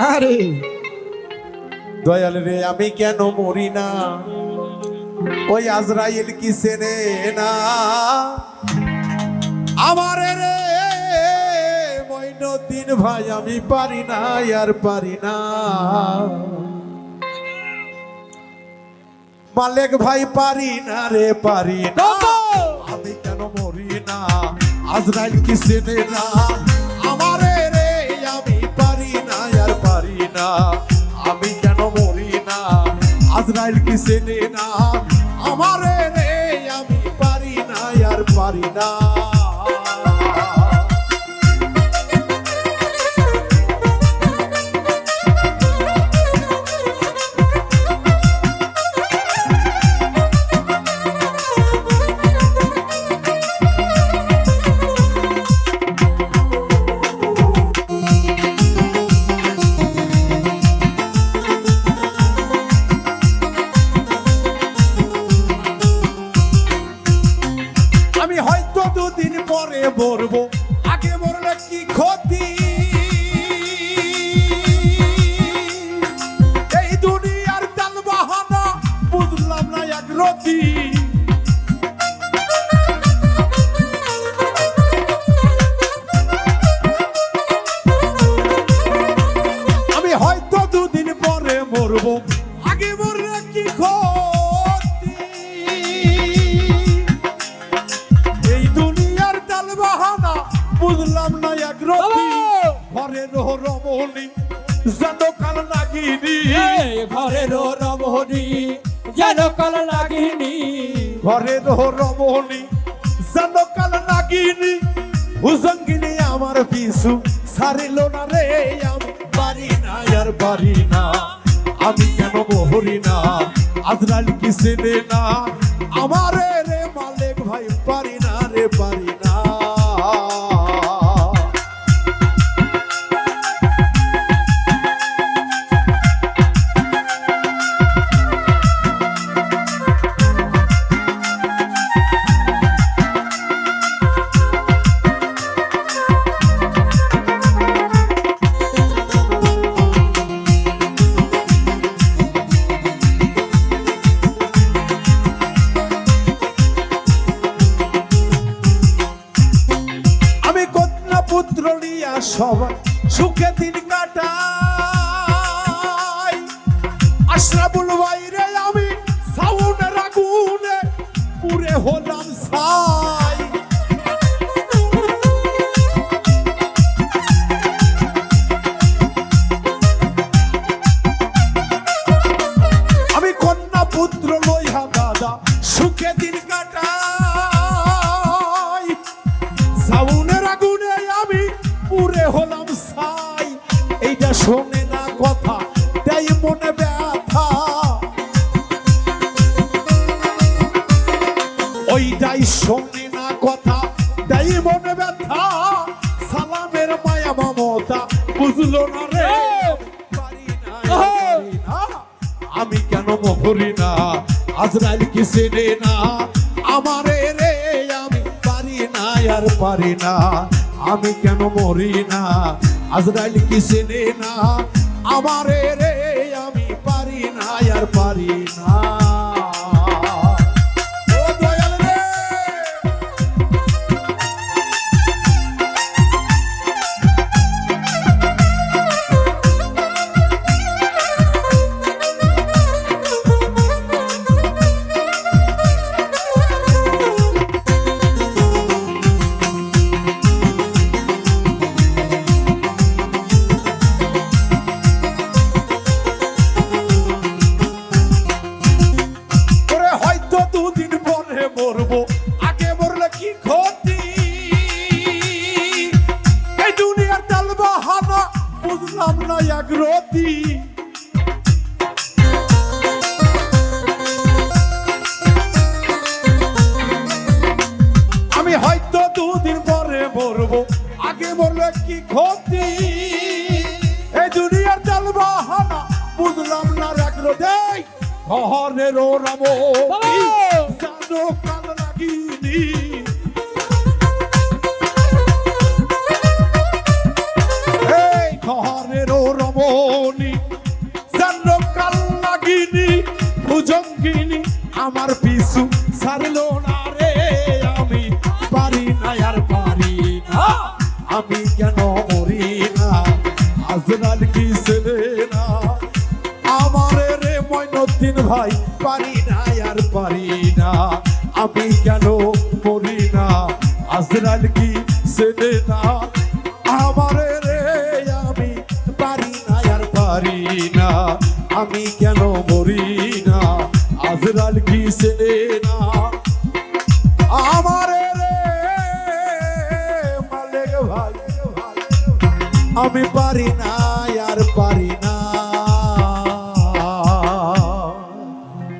আরে দয়াল রে আমি কেন মরি না, ওই আজরাইল কি চেনে না আমারে রে মঈনুদ্দিন ভাই, আমি পারি না আর পারি না। মালেক ভাই পারি না রে পারি না, আমি কেন মরি না, আজরাইল কি চেনে না আমারে রে, আমি পারি না আর পারি না। আমি কেন মরি না, আজরাইল কি চেনে না আমারে রে, আমি পারি না আর পারি না। আমি হয়তো দুদিন পরে মরবো, আগে মরলে কি ক্ষতি, এই দুনিয়ার টাল বাহানা বুঝলাম না এক রতি। আমি হয়তো দুদিন পরে মরবো, আগে মরলে কি ক্ষতি, বুঝলাম না এক রতি। ঘরের রমণী যেন কাল নাগিনী, ঘরের রমণী যেন কাল নাগিনী, ঘরের রমণী যেন কাল নাগিনী, হুজঙ্গিনী আমার পিছু ছাড়িল না রে, আমি পারি না আর পারি না। আমি কেন মরি না, আজরাইল কি চেনে না আমারে রে, মালেক ভাই পারি না রে পারি না। পুত্র নিয়া সবাই সুখে দিন কাটাই, আশরাফুল বাইরে আমি সাউনের আগুনে পুরে হলাম ছাই। আমি কন্যা পুত্র লইহা দাদা সুখে দিন কাটাই, সাউনের আগুনে আমি পুরে হলাম ছাই। এইটা শোনে না কথা তাই মনে ব্যথা, ওইটাই শোনে না কথা তাই মনে ব্যথা। সালামের মায়া মমতা বুঝলো না রে, পারি না পারি না। আমি কেন মরি না, আজরাইল কি চেনে না আমারে রে, আমি পারি না আর পারি না। আমি কেন মরি না, আজরাইল কি চেনে না আমারে রে, আমি পারি না আর পারি না। ও দয়াল রে, মরবো, আগে মরলে কি ক্ষতি, এই দুনিয়ার টাল বাহানা বুঝলাম না এক রতি। আমি হয়তো দুদিন পরে মরবো, আগে মরলে কি ক্ষতি, এই দুনিয়ার টাল বাহানা বুঝলাম না এক রতি। ঘরের রমণী জানো কাল নাগিনী, এই ঘরে ঘরের রমণী যেন কাল নাগিনী ভুজঙ্গিনী আমার পিছু ছাড়লো না রে আমি পারি না আর পারি না আমি কেন মরি না আজরাল কি ছেলে না আমারে রে মইনুদ্দিন ভাই পারি না আর পারি না আমি কেন মরি না আজরাল কি ছেলে না আমারে রে আমি পারি না আর পারি না আমি কেন মরি না আজরাল কি ছেলে না আমারে রে মালিক ভাই আমি পারি না আর পারি